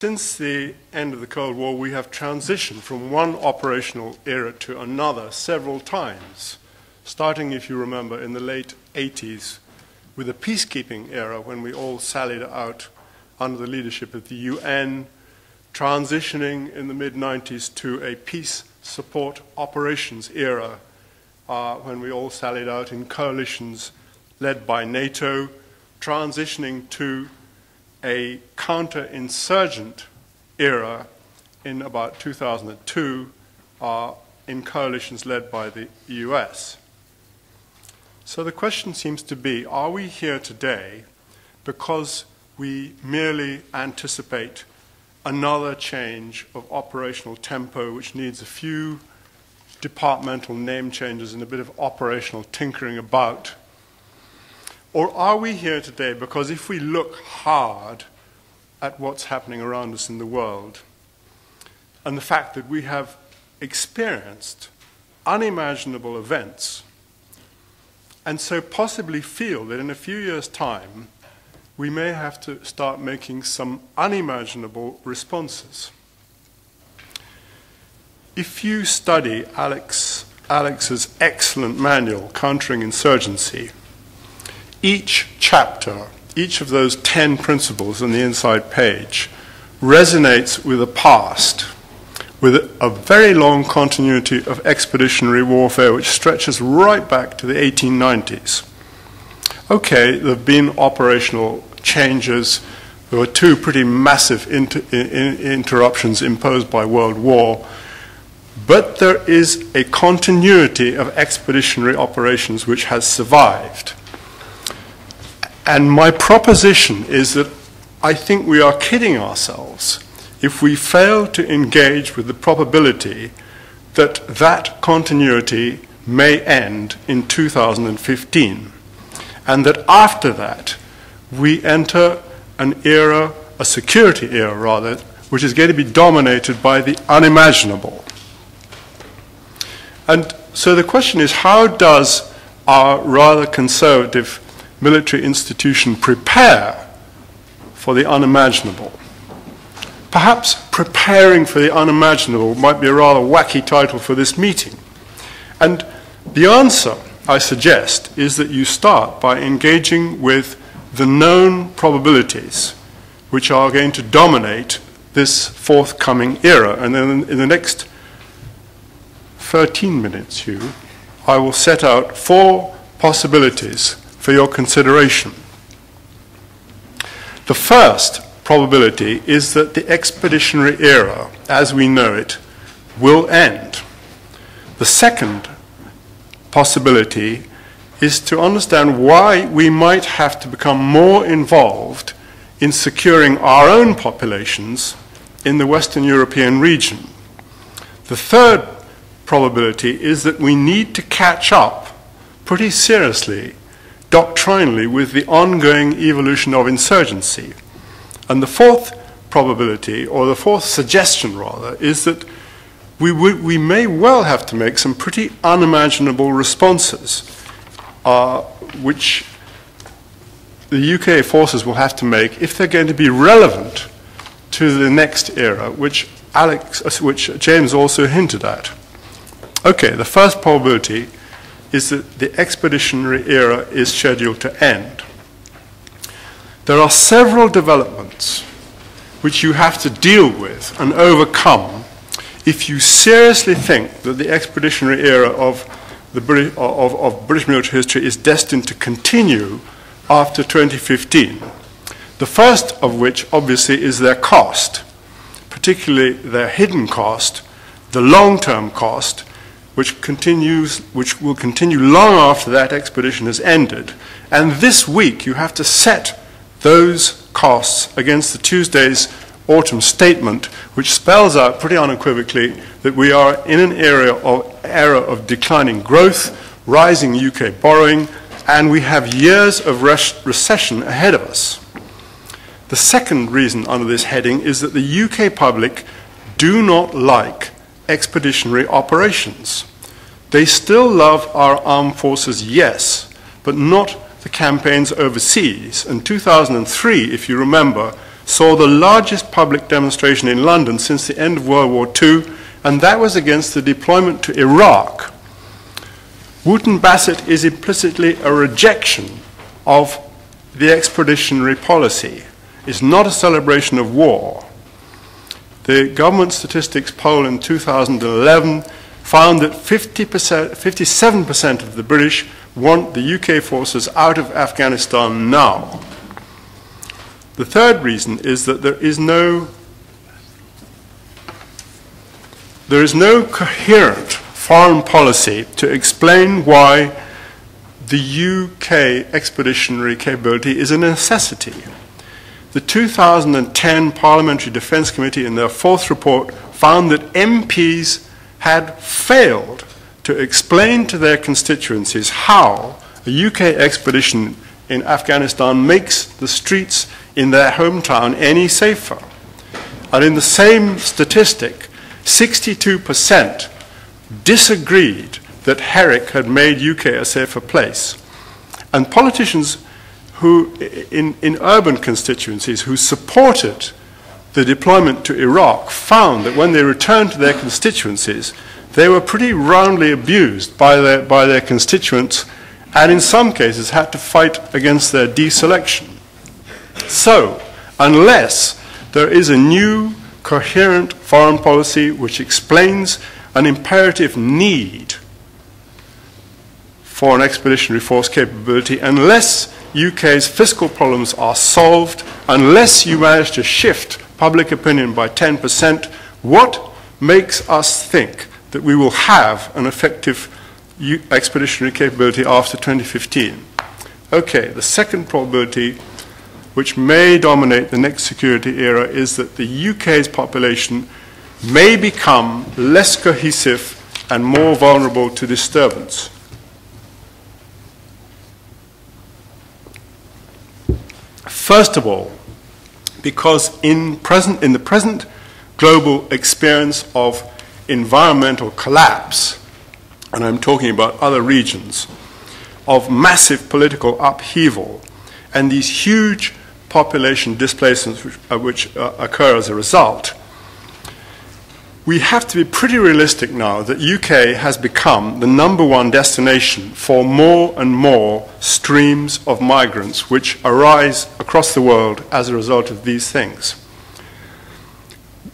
Since the end of the Cold War, we have transitioned from one operational era to another several times, starting, if you remember, in the late 80s with the peacekeeping era when we all sallied out under the leadership of the UN, transitioning in the mid-90s to a peace support operations era when we all sallied out in coalitions led by NATO, transitioning to a counterinsurgent era in about 2002 in coalitions led by the US. So the question seems to be, are we here today because we merely anticipate another change of operational tempo which needs a few departmental name changes and a bit of operational tinkering about? Or are we here today because if we look hard at what's happening around us in the world and the fact that we have experienced unimaginable events and so possibly feel that in a few years' time we may have to start making some unimaginable responses? If you study Alex's excellent manual, Countering Insurgency, each chapter, each of those 10 principles on the inside page resonates with the past, with a very long continuity of expeditionary warfare which stretches right back to the 1890s. Okay, there have been operational changes. There were two pretty massive interruptions imposed by World War, but there is a continuity of expeditionary operations which has survived. And my proposition is that I think we are kidding ourselves if we fail to engage with the probability that that continuity may end in 2015, and that after that we enter an era, a security era rather, which is going to be dominated by the unimaginable. And so the question is, how does our rather conservative military institution prepare for the unimaginable? Perhaps preparing for the unimaginable might be a rather wacky title for this meeting. And the answer, I suggest, is that you start by engaging with the known probabilities which are going to dominate this forthcoming era. And then in the next 13 minutes, Hugh, I will set out 4 possibilities for your consideration. The first probability is that the expeditionary era, as we know it, will end. The second possibility is to understand why we might have to become more involved in securing our own populations in the Western European region. The third probability is that we need to catch up pretty seriously doctrinally with the ongoing evolution of insurgency. And the fourth probability, or the fourth suggestion rather, is that we may well have to make some pretty unimaginable responses, which the UK forces will have to make if they're going to be relevant to the next era, which James also hinted at. Okay, the first probability is that the expeditionary era is scheduled to end. There are several developments which you have to deal with and overcome if you seriously think that the expeditionary era of British military history is destined to continue after 2015. The first of which, obviously, is their cost, particularly their hidden cost, the long-term cost, which will continue long after that expedition has ended. And this week you have to set those costs against the Tuesday's autumn statement, which spells out pretty unequivocally that we are in an era of declining growth, rising UK borrowing, and we have years of recession ahead of us. The second reason under this heading is that the UK public do not like expeditionary operations. They still love our armed forces, yes, but not the campaigns overseas. And 2003, if you remember, saw the largest public demonstration in London since the end of World War II, and that was against the deployment to Iraq. Wooten Bassett is implicitly a rejection of the expeditionary policy. It's not a celebration of war. The government statistics poll in 2011 found that 57% of the British want the UK forces out of Afghanistan now. The third reason is that there is no coherent foreign policy to explain why the UK expeditionary capability is a necessity. The 2010 Parliamentary Defence Committee, in their fourth report, found that MPs had failed to explain to their constituencies how a UK expedition in Afghanistan makes the streets in their hometown any safer. And in the same statistic, 62% disagreed that Herrick had made UK a safer place. And politicians who, in urban constituencies who supported the deployment to Iraq found that when they returned to their constituencies, they were pretty roundly abused by their constituents, and in some cases had to fight against their deselection. So, unless there is a new, coherent foreign policy which explains an imperative need for an expeditionary force capability, unless UK's fiscal problems are solved, unless you manage to shift public opinion by 10%, what makes us think that we will have an effective expeditionary capability after 2015? Okay, the second probability, which may dominate the next security era, is that the UK's population may become less cohesive and more vulnerable to disturbance. First of all, because in the present global experience of environmental collapse, and I'm talking about other regions, of massive political upheaval, and these huge population displacements which occur as a result, we have to be pretty realistic now that UK has become the #1 destination for more and more streams of migrants which arise across the world as a result of these things.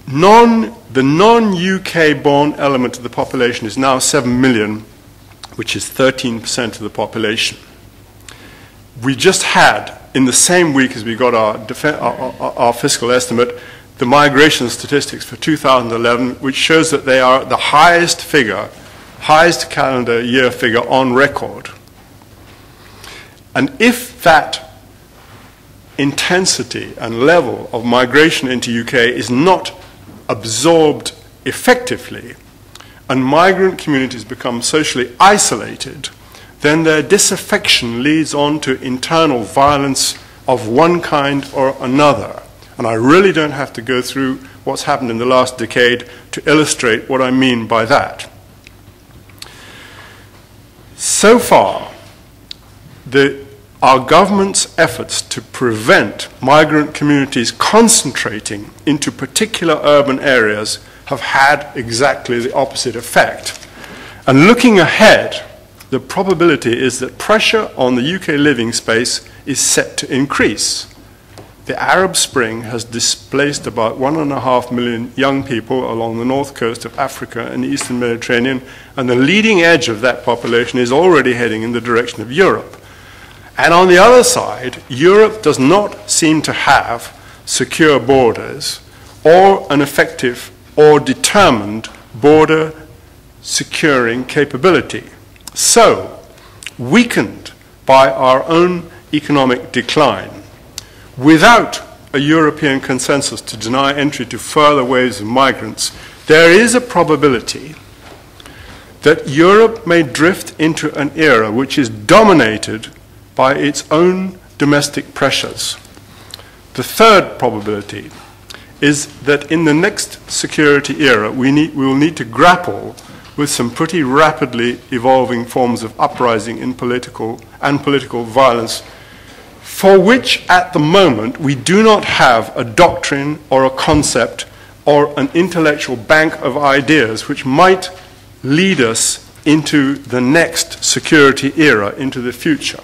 The non-UK born element of the population is now 7 million, which is 13% of the population. We just had, in the same week as we got our fiscal estimate, the migration statistics for 2011, which shows that they are the highest figure, highest calendar year figure on record. And if that intensity and level of migration into UK is not absorbed effectively, and migrant communities become socially isolated, then their disaffection leads on to internal violence of one kind or another. And I really don't have to go through what's happened in the last decade to illustrate what I mean by that. So far, our government's efforts to prevent migrant communities concentrating into particular urban areas have had exactly the opposite effect. And looking ahead, the probability is that pressure on the UK living space is set to increase. The Arab Spring has displaced about 1.5 million young people along the north coast of Africa and the Eastern Mediterranean, and the leading edge of that population is already heading in the direction of Europe. And on the other side, Europe does not seem to have secure borders or an effective or determined border securing capability. So, weakened by our own economic decline, without a European consensus to deny entry to further waves of migrants, there is a probability that Europe may drift into an era which is dominated by its own domestic pressures. The third probability is that in the next security era, we will need to grapple with some pretty rapidly evolving forms of uprising in political violence for which at the moment we do not have a doctrine or a concept or an intellectual bank of ideas which might lead us into the next security era, into the future.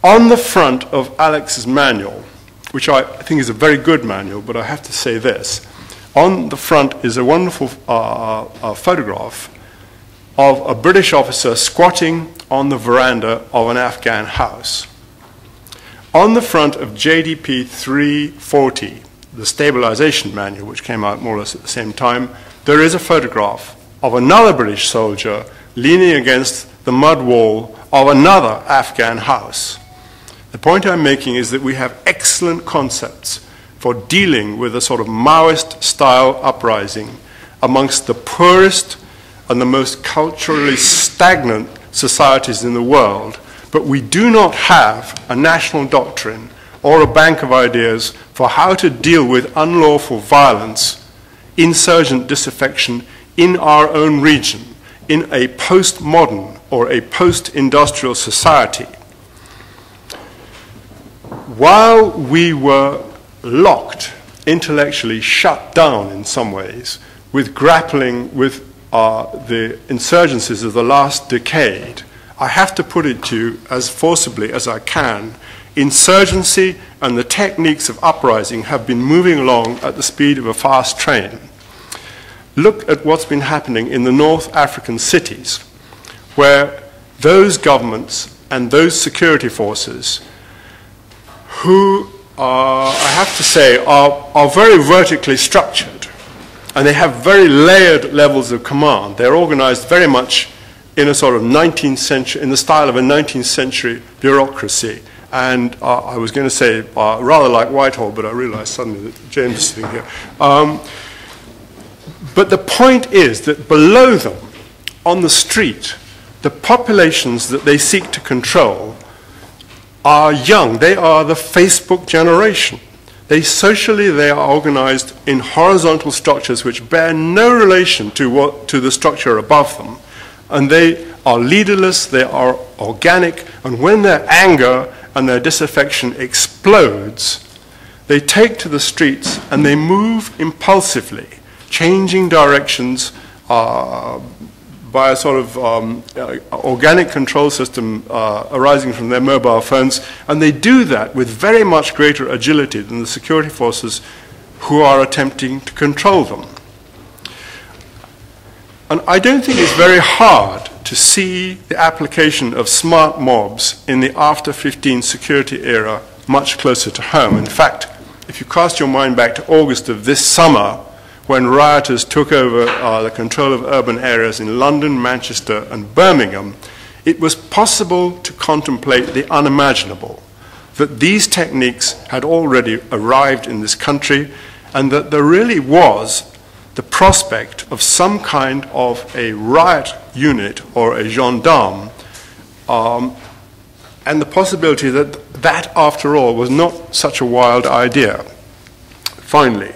On the front of Alex's manual, which I think is a very good manual, but I have to say this, on the front is a wonderful photograph of a British officer squatting on the veranda of an Afghan house. On the front of JDP 340, the Stabilisation manual, which came out more or less at the same time, there is a photograph of another British soldier leaning against the mud wall of another Afghan house. The point I'm making is that we have excellent concepts for dealing with a sort of Maoist-style uprising amongst the poorest and the most culturally stagnant societies in the world, but we do not have a national doctrine or a bank of ideas for how to deal with unlawful violence, insurgent disaffection in our own region, in a postmodern or a post-industrial society. While we were locked, intellectually shut down in some ways, with grappling with the insurgencies of the last decade, I have to put it to you as forcibly as I can, insurgency and the techniques of uprising have been moving along at the speed of a fast train. Look at what's been happening in the North African cities, where those governments and those security forces who are, I have to say, are very vertically structured, and they have very layered levels of command. They're organized very much in a sort of 19th century, in the style of a 19th century bureaucracy. And I was going to say rather like Whitehall, but I realized suddenly that James is sitting here. But the point is that below them, on the street, the populations that they seek to control are young. They are the Facebook generation. They are organized in horizontal structures which bear no relation to the structure above them. And they are leaderless, they are organic, and when their anger and their disaffection explodes, they take to the streets and they move impulsively, changing directions by a sort of organic control system arising from their mobile phones, and they do that with very much greater agility than the security forces who are attempting to control them. And I don't think it's very hard to see the application of smart mobs in the after-15 security era much closer to home. In fact, if you cast your mind back to August of this summer, when rioters took over the control of urban areas in London, Manchester, and Birmingham, it was possible to contemplate the unimaginable, that these techniques had already arrived in this country, and that there really was the prospect of some kind of a riot unit or a gendarme, and the possibility that that, after all, was not such a wild idea. Finally,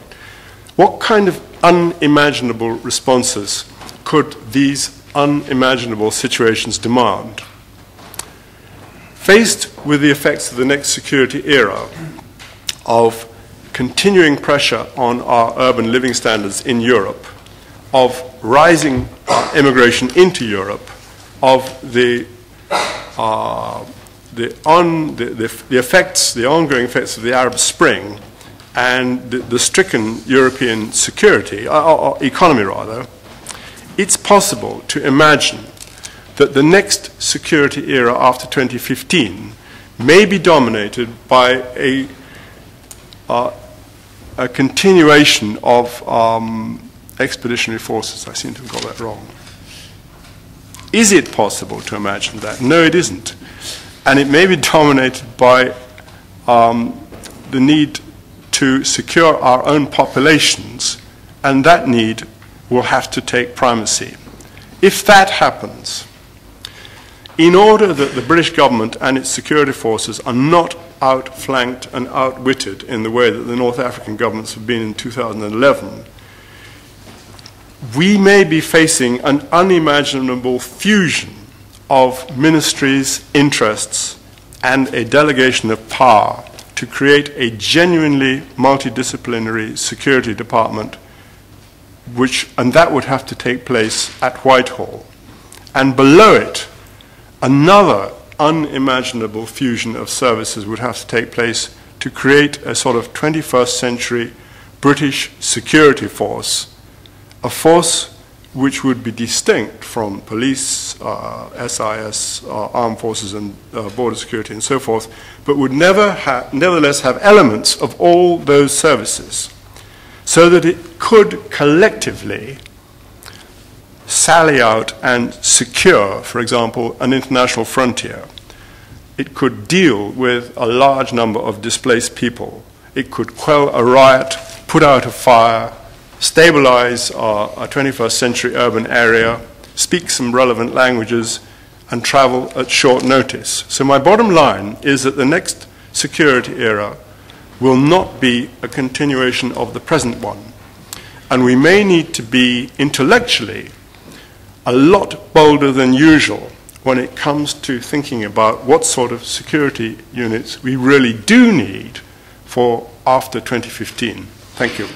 what kind of unimaginable responses could these unimaginable situations demand? Faced with the effects of the next security era of continuing pressure on our urban living standards in Europe, of rising immigration into Europe, of the ongoing effects of the Arab Spring, and the stricken European security, economy rather, it's possible to imagine that the next security era after 2015 may be dominated by a continuation of expeditionary forces. I seem to have got that wrong. Is it possible to imagine that? No, it isn't. And it may be dominated by the need to secure our own populations, and that need will have to take primacy. If that happens, in order that the British government and its security forces are not outflanked and outwitted in the way that the North African governments have been in 2011, we may be facing an unimaginable fusion of ministries' interests and a delegation of power to create a genuinely multidisciplinary security department, and that would have to take place at Whitehall. And below it, another unimaginable fusion of services would have to take place to create a sort of 21st century British security force, a force which would be distinct from police, SIS, armed forces and border security and so forth, but would nevertheless have elements of all those services, so that it could collectively sally out and secure, for example, an international frontier. It could deal with a large number of displaced people. It could quell a riot, put out a fire, stabilize a 21st century urban area, speak some relevant languages, and travel at short notice. So my bottom line is that the next security era will not be a continuation of the present one. And we may need to be intellectually a lot bolder than usual when it comes to thinking about what sort of security units we really do need for after 2015. Thank you.